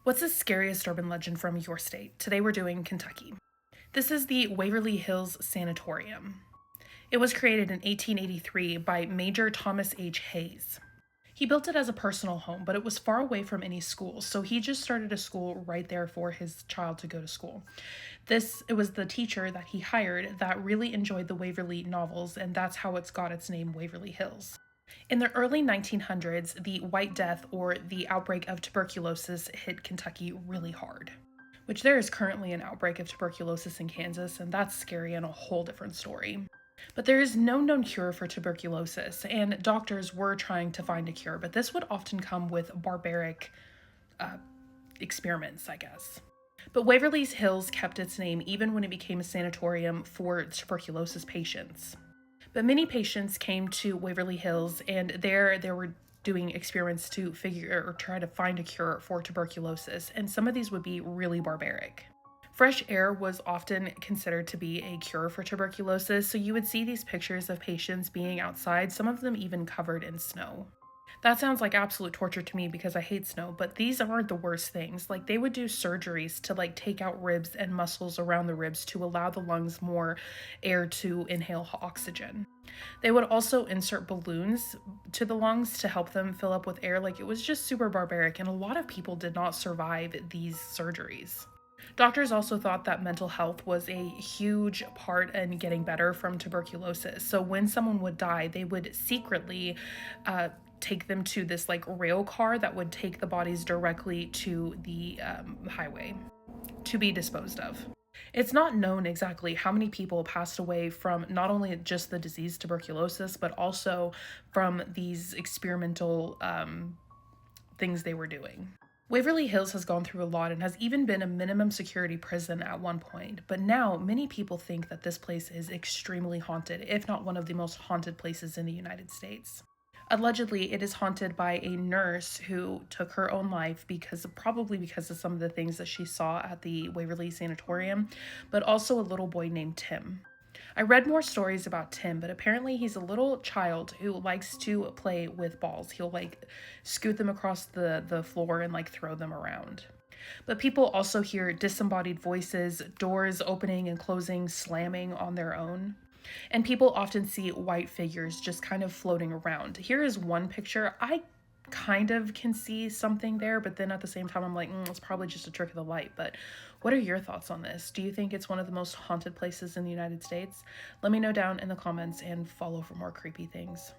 What's the scariest urban legend from your state? Today we're doing Kentucky. This is the Waverly Hills Sanatorium. It was created in 1883 by Major Thomas H. Hayes. He built it as a personal home, but it was far away from any schools, so he just started a school right there for his child to go to school. It was the teacher that he hired that really enjoyed the Waverly novels, and that's how it's got its name, Waverly Hills. In the early 1900s, the White Death, or the outbreak of tuberculosis, hit Kentucky really hard. Which there is currently an outbreak of tuberculosis in Kansas, and that's scary and a whole different story. But there is no known cure for tuberculosis, and doctors were trying to find a cure, but this would often come with barbaric experiments, I guess. But Waverly's Hills kept its name even when it became a sanatorium for tuberculosis patients. But many patients came to Waverly Hills, and there they were doing experiments to figure or try to find a cure for tuberculosis, and some of these would be really barbaric. Fresh air was often considered to be a cure for tuberculosis, so you would see these pictures of patients being outside, some of them even covered in snow. That sounds like absolute torture to me because I hate snow, but these aren't the worst things. Like, they would do surgeries to take out ribs and muscles around the ribs to allow the lungs more air to inhale oxygen. They would also insert balloons to the lungs to help them fill up with air. Like, it was just super barbaric, and a lot of people did not survive these surgeries. Doctors also thought that mental health was a huge part in getting better from tuberculosis. So when someone would die, they would secretly take them to this rail car that would take the bodies directly to the highway to be disposed of. It's not known exactly how many people passed away from not only just the disease tuberculosis, but also from these experimental things they were doing. Waverly Hills has gone through a lot and has even been a minimum security prison at one point, but now many people think that this place is extremely haunted, if not one of the most haunted places in the United States. Allegedly, it is haunted by a nurse who took her own life probably because of some of the things that she saw at the Waverly Sanatorium, but also a little boy named Tim. I read more stories about Tim, but apparently he's a little child who likes to play with balls. He'll scoot them across the floor and throw them around. But people also hear disembodied voices, doors opening and closing, slamming on their own. And people often see white figures just kind of floating around. Here is one picture. I kind of can see something there, but then at the same time, I'm like, it's probably just a trick of the light. But what are your thoughts on this? Do you think it's one of the most haunted places in the United States? Let me know down in the comments and follow for more creepy things.